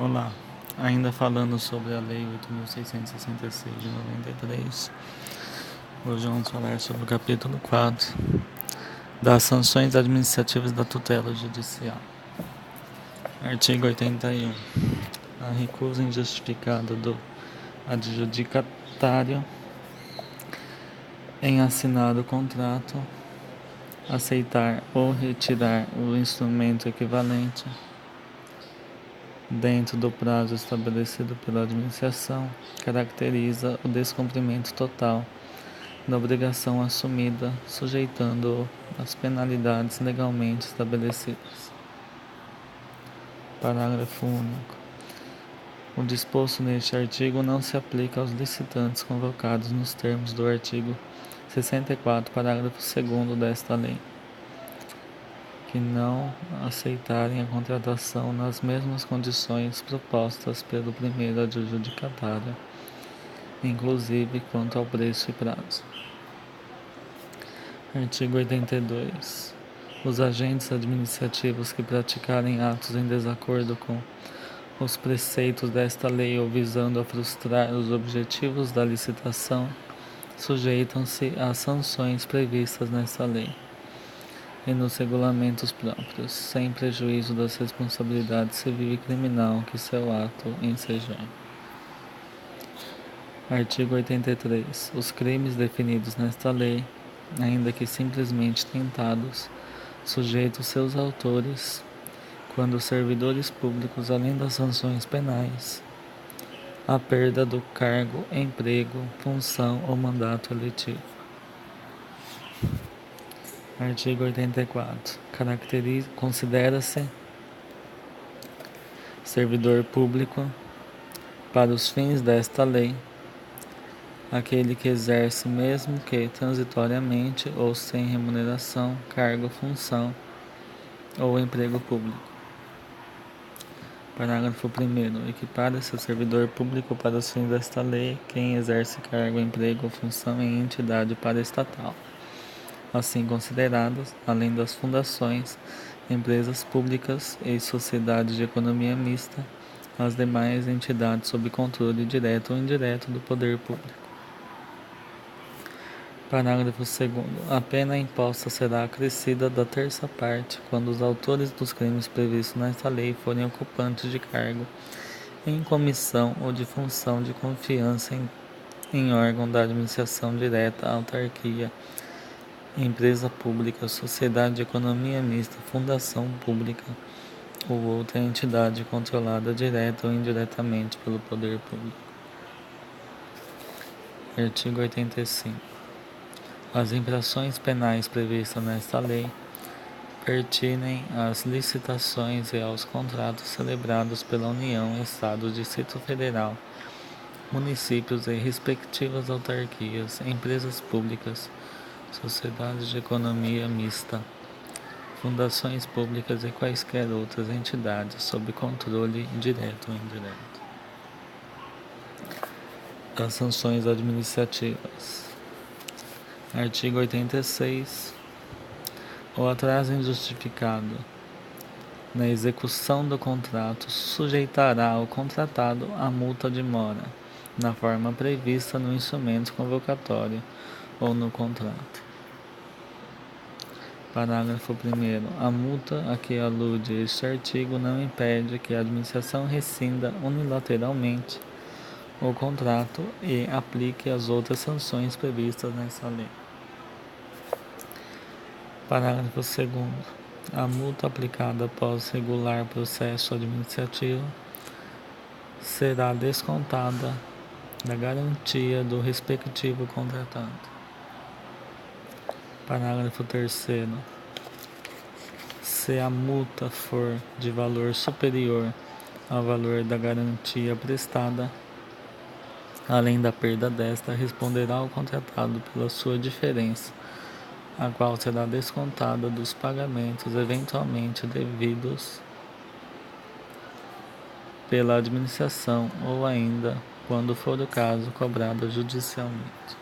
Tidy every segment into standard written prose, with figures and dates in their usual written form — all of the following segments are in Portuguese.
Olá, ainda falando sobre a Lei 8.666 de 93, hoje vamos falar sobre o capítulo 4 das sanções administrativas da tutela judicial. Artigo 81. A recusa injustificada do adjudicatário em assinar o contrato, aceitar ou retirar o instrumento equivalente dentro do prazo estabelecido pela administração, caracteriza o descumprimento total da obrigação assumida, sujeitando-o às penalidades legalmente estabelecidas. Parágrafo único. O disposto neste artigo não se aplica aos licitantes convocados nos termos do artigo 64, parágrafo 2º desta lei, que não aceitarem a contratação nas mesmas condições propostas pelo primeiro adjudicatário, inclusive quanto ao preço e prazo. Artigo 82. Os agentes administrativos que praticarem atos em desacordo com os preceitos desta lei ou visando a frustrar os objetivos da licitação sujeitam-se às sanções previstas nesta lei e nos regulamentos próprios, sem prejuízo das responsabilidades civil e criminal que seu ato ensejar. Artigo 83. Os crimes definidos nesta lei, ainda que simplesmente tentados, sujeitam seus autores, quando os servidores públicos, além das sanções penais, à perda do cargo, emprego, função ou mandato eletivo. Artigo 84. Considera-se servidor público, para os fins desta lei, aquele que exerce, mesmo que transitoriamente ou sem remuneração, cargo, função ou emprego público. Parágrafo 1º. Equipara-se ao servidor público para os fins desta lei quem exerce cargo, emprego ou função em entidade paraestatal, assim consideradas, além das fundações, empresas públicas e sociedades de economia mista, as demais entidades sob controle direto ou indireto do poder público. Parágrafo 2º. A pena imposta será acrescida da terça parte quando os autores dos crimes previstos nesta lei forem ocupantes de cargo em comissão ou de função de confiança em órgão da administração direta, autarquia, empresa pública, sociedade de economia mista, fundação pública ou outra entidade controlada direta ou indiretamente pelo poder público. Artigo 85. As infrações penais previstas nesta lei pertinem às licitações e aos contratos celebrados pela União, Estado, Distrito Federal, municípios e respectivas autarquias, empresas públicas, sociedades de economia mista, fundações públicas e quaisquer outras entidades sob controle direto ou indireto. As sanções administrativas. Artigo 86. O atraso injustificado na execução do contrato sujeitará o contratado à multa de mora, na forma prevista no instrumento convocatório ou no contrato. Parágrafo 1º. A multa a que alude este artigo não impede que a administração rescinda unilateralmente o contrato e aplique as outras sanções previstas nessa lei. Parágrafo 2º. A multa aplicada após regular processo administrativo será descontada da garantia do respectivo contratado. Parágrafo 3º. Se a multa for de valor superior ao valor da garantia prestada, além da perda desta, responderá o contratado pela sua diferença, a qual será descontada dos pagamentos eventualmente devidos pela administração ou ainda, quando for o caso, cobrada judicialmente.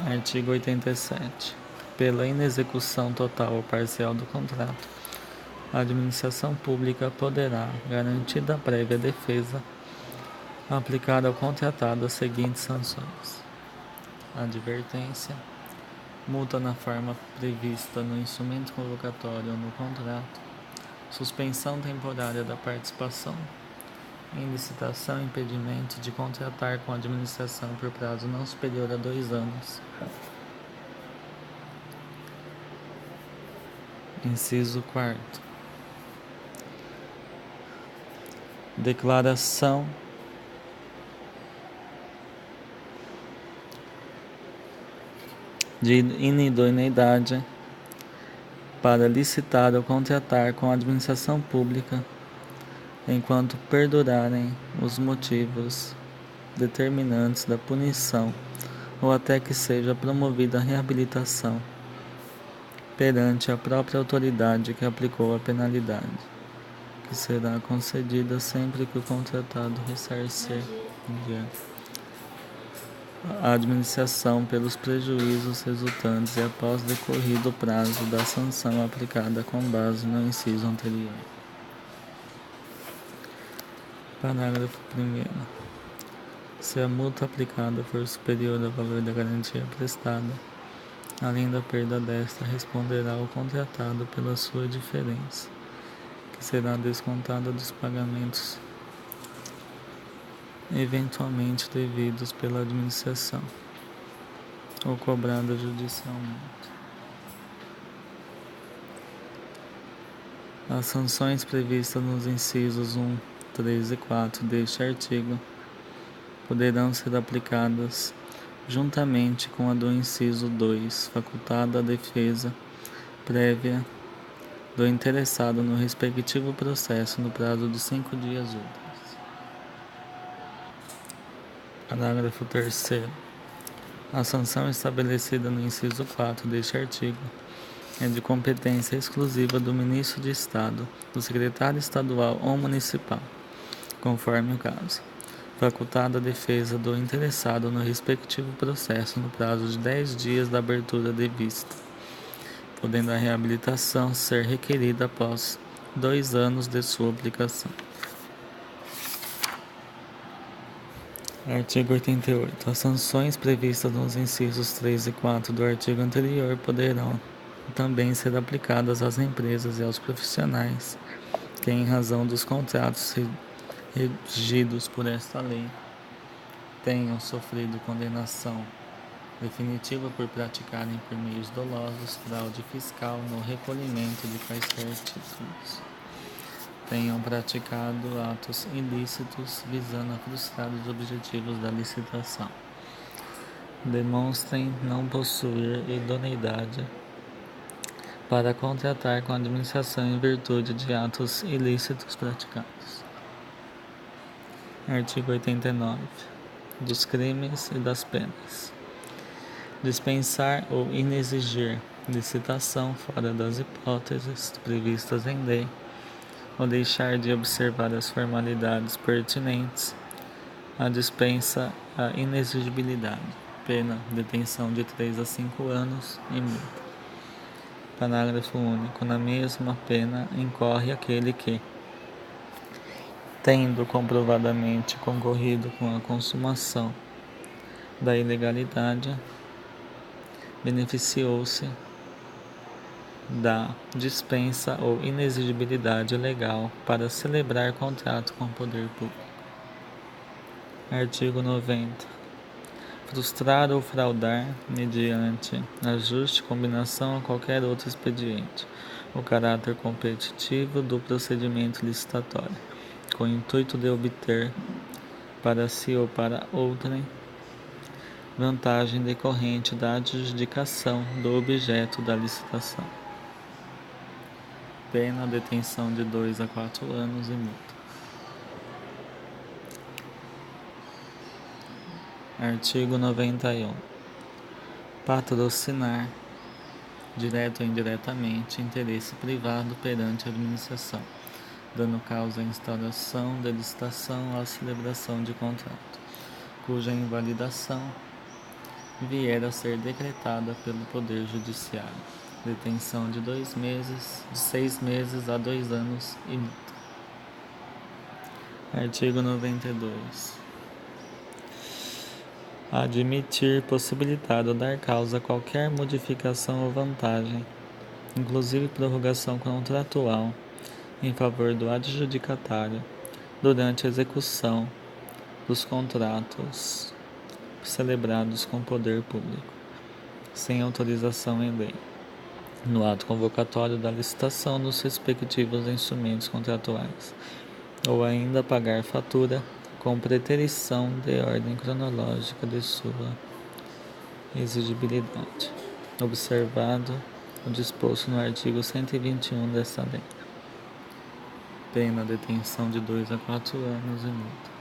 Artigo 87. Pela inexecução total ou parcial do contrato, A administração pública poderá, garantida a prévia defesa, aplicar ao contratado as seguintes sanções: advertência, multa na forma prevista no instrumento convocatório ou no contrato, suspensão temporária da participação em licitação e impedimento de contratar com a administração por prazo não superior a 2 anos. Inciso 4º. Declaração de inidoneidade para licitar ou contratar com a administração pública enquanto perdurarem os motivos determinantes da punição ou até que seja promovida a reabilitação perante a própria autoridade que aplicou a penalidade, que será concedida sempre que o contratado ressarcir a administração pelos prejuízos resultantes e após decorrido o prazo da sanção aplicada com base no inciso anterior. Parágrafo 1º. Se a multa aplicada for superior ao valor da garantia prestada, além da perda desta, responderá o contratado pela sua diferença, que será descontada dos pagamentos eventualmente devidos pela administração ou cobrada judicialmente. As sanções previstas nos incisos 1, 3 e 4 deste artigo poderão ser aplicadas juntamente com a do inciso 2, facultada a defesa prévia do interessado no respectivo processo no prazo de 5 dias úteis. Parágrafo 3º. A sanção estabelecida no inciso 4 deste artigo é de competência exclusiva do Ministro de Estado, do Secretário Estadual ou Municipal, conforme o caso, facultada a defesa do interessado no respectivo processo no prazo de 10 dias da abertura de vista, podendo a reabilitação ser requerida após 2 anos de sua aplicação. Artigo 88. As sanções previstas nos incisos 3 e 4 do artigo anterior poderão também ser aplicadas às empresas e aos profissionais que, em razão dos contratos regidos por esta lei, tenham sofrido condenação definitiva por praticarem por meios dolosos fraude fiscal no recolhimento de quaisquer títulos, tenham praticado atos ilícitos visando a frustrar os objetivos da licitação, demonstrem não possuir idoneidade para contratar com a administração em virtude de atos ilícitos praticados. Artigo 89. Dos crimes e das penas. Dispensar ou inexigir licitação fora das hipóteses previstas em lei, ou deixar de observar as formalidades pertinentes à dispensa à inexigibilidade, pena, detenção de 3 a 5 anos e multa. Parágrafo único. Na mesma pena incorre aquele que, tendo comprovadamente concorrido com a consumação da ilegalidade, beneficiou-se da dispensa ou inexigibilidade legal para celebrar contrato com o poder público. Artigo 90. Frustrar ou fraudar, mediante ajuste, combinação ou qualquer outro expediente, o caráter competitivo do procedimento licitatório, com o intuito de obter, para si ou para outrem, vantagem decorrente da adjudicação do objeto da licitação. Pena, detenção de 2 a 4 anos e multa. Artigo 91. Patrocinar, direto ou indiretamente, interesse privado perante a administração, dando causa à instauração de licitação ou à celebração de contrato, cuja invalidação vier a ser decretada pelo Poder Judiciário. detenção de 2 meses, de 6 meses a 2 anos e multa. Artigo 92. Admitir, possibilitar ou dar causa a qualquer modificação ou vantagem, inclusive prorrogação contratual, em favor do adjudicatário, durante a execução dos contratos celebrados com poder público, sem autorização em lei, no ato convocatório da licitação nos respectivos instrumentos contratuais, ou ainda pagar fatura com preterição de ordem cronológica de sua exigibilidade, observado o disposto no artigo 121 desta lei. Pena detenção de 2 a 4 anos e multa.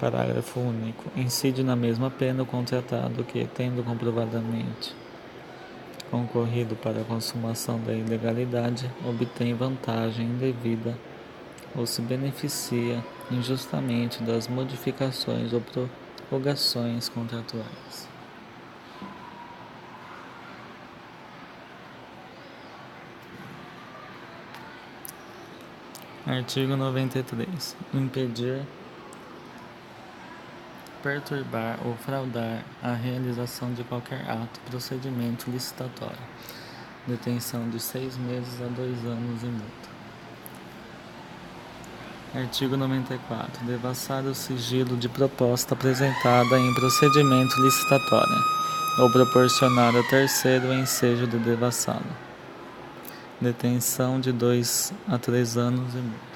Parágrafo único. Incide na mesma pena o contratado que, tendo comprovadamente concorrido para a consumação da ilegalidade, obtém vantagem indevida ou se beneficia injustamente das modificações ou prorrogações contratuais. Artigo 93. Impedir, perturbar ou fraudar a realização de qualquer ato, procedimento licitatório. Detenção de 6 meses a 2 anos e multa. Artigo 94. Devassar o sigilo de proposta apresentada em procedimento licitatório, ou proporcionar a terceiro o ensejo de devassá-lo. Detenção de 2 a 3 anos e multa.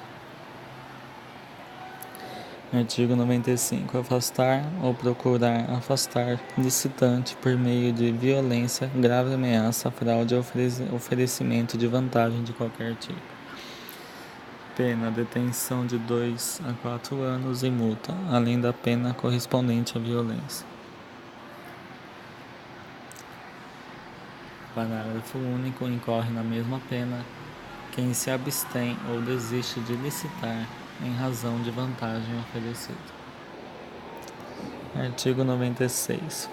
Artigo 95. Afastar ou procurar afastar licitante por meio de violência, grave ameaça, fraude ou oferecimento de vantagem de qualquer tipo. Pena detenção de 2 a 4 anos e multa, além da pena correspondente à violência. Parágrafo único. Incorre na mesma pena quem se abstém ou desiste de licitar em razão de vantagem oferecida. Artigo 96.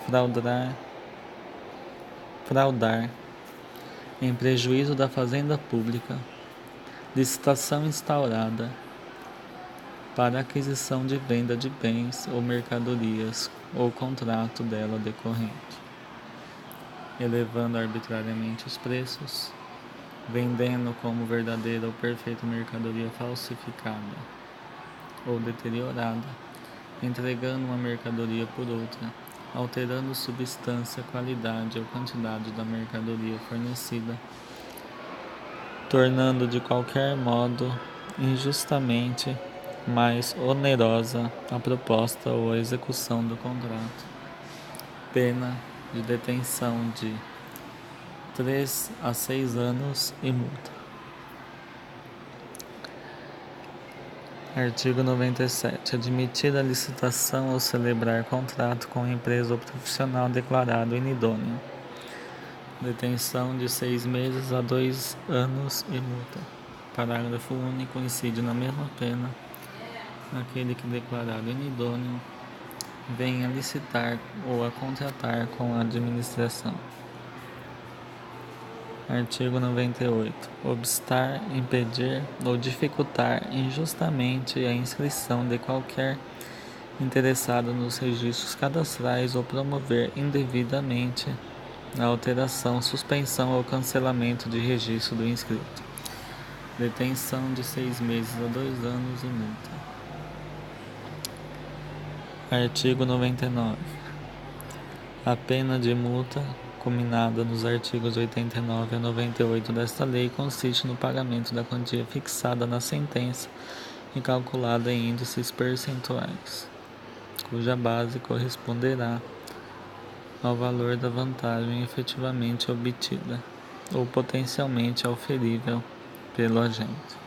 Fraudar em prejuízo da fazenda pública licitação instaurada para aquisição de venda de bens ou mercadorias ou contrato dela decorrente, elevando arbitrariamente os preços, vendendo como verdadeira ou perfeita mercadoria falsificada ou deteriorada, entregando uma mercadoria por outra, alterando substância, qualidade ou quantidade da mercadoria fornecida, tornando de qualquer modo injustamente mais onerosa a proposta ou a execução do contrato. Pena de detenção de 3 a 6 anos e multa. Artigo 97. Admitir a licitação ou celebrar contrato com empresa ou profissional declarado inidôneo. Detenção de 6 meses a 2 anos e multa. Parágrafo único. Incide na mesma pena aquele que declarado inidôneo venha licitar ou a contratar com a administração. Artigo 98. Obstar, impedir ou dificultar injustamente a inscrição de qualquer interessado nos registros cadastrais ou promover indevidamente a alteração, suspensão ou cancelamento de registro do inscrito. Detenção de 6 meses a 2 anos e multa. Artigo 99. A pena de multa, combinada nos artigos 89 a 98 desta lei, consiste no pagamento da quantia fixada na sentença e calculada em índices percentuais, cuja base corresponderá ao valor da vantagem efetivamente obtida ou potencialmente auferível pelo agente.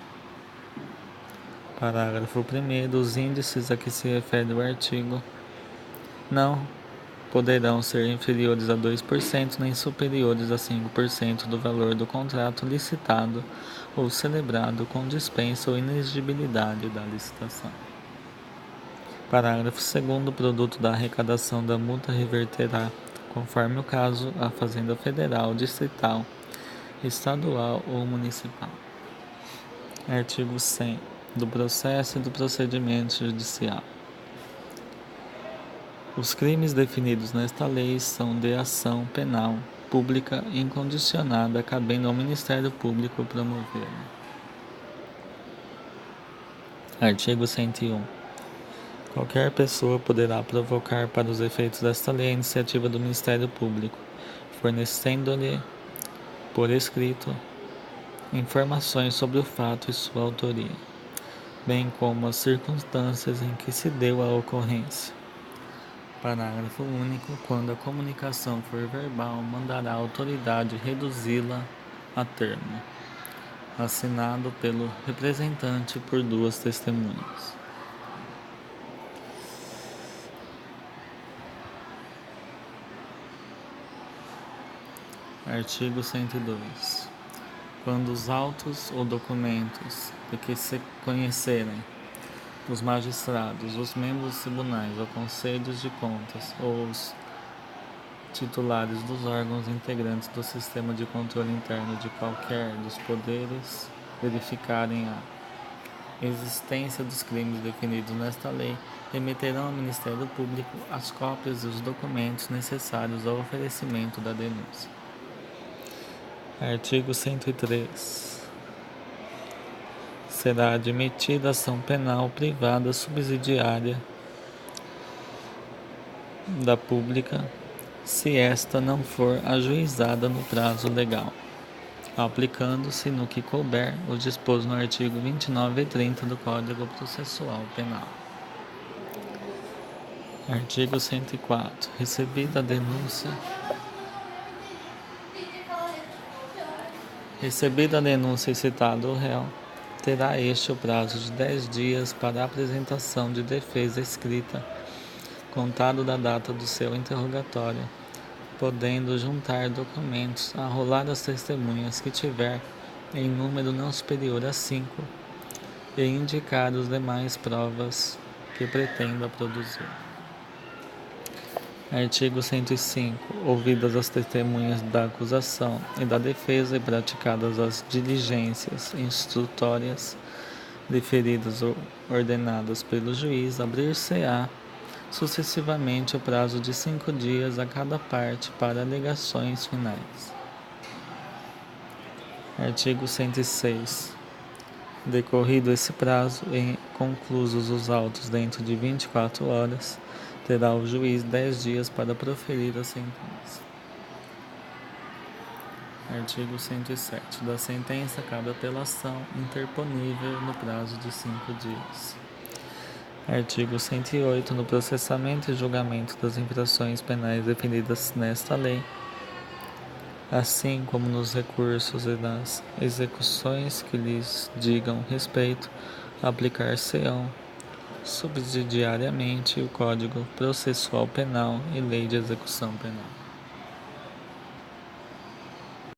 Parágrafo 1º. Os índices a que se refere o artigo não poderão ser inferiores a 2% nem superiores a 5% do valor do contrato licitado ou celebrado com dispensa ou inexigibilidade da licitação. Parágrafo 2º. O produto da arrecadação da multa reverterá, conforme o caso, à Fazenda Federal, Distrital, estadual ou municipal. Artigo 100. Do processo e do procedimento judicial. Os crimes definidos nesta lei são de ação penal pública incondicionada, cabendo ao Ministério Público promover. Artigo 101. Qualquer pessoa poderá provocar para os efeitos desta lei a iniciativa do Ministério Público, fornecendo-lhe, por escrito, informações sobre o fato e sua autoria, bem como as circunstâncias em que se deu a ocorrência. Parágrafo único. Quando a comunicação for verbal, mandará a autoridade reduzi-la a termo, assinado pelo representante por duas testemunhas. Artigo 102. Quando os autos ou documentos de que se conhecerem os magistrados, os membros dos tribunais ou conselhos de contas ou os titulares dos órgãos integrantes do sistema de controle interno de qualquer dos poderes verificarem a existência dos crimes definidos nesta lei, remeterão ao Ministério Público as cópias e os documentos necessários ao oferecimento da denúncia. Artigo 103. Será admitida ação penal privada subsidiária da pública se esta não for ajuizada no prazo legal, aplicando-se no que couber o disposto no artigo 29 e 30 do Código Processual Penal. Artigo 104. Recebida a denúncia e citado o réu, terá este o prazo de 10 dias para a apresentação de defesa escrita, contado da data do seu interrogatório, podendo juntar documentos, arrolar as testemunhas que tiver em número não superior a 5 e indicar as demais provas que pretenda produzir. Artigo 105. Ouvidas as testemunhas da acusação e da defesa e praticadas as diligências instrutórias deferidas ou ordenadas pelo juiz, abrir-se-á sucessivamente o prazo de 5 dias a cada parte para alegações finais. Artigo 106. Decorrido esse prazo e conclusos os autos dentro de 24 horas, terá o juiz 10 dias para proferir a sentença. Artigo 107. Da sentença cabe apelação interponível no prazo de 5 dias. Artigo 108. No processamento e julgamento das infrações penais definidas nesta lei, assim como nos recursos e nas execuções que lhes digam respeito, aplicar-se-ão subsidiariamente o Código Processual Penal e Lei de Execução Penal.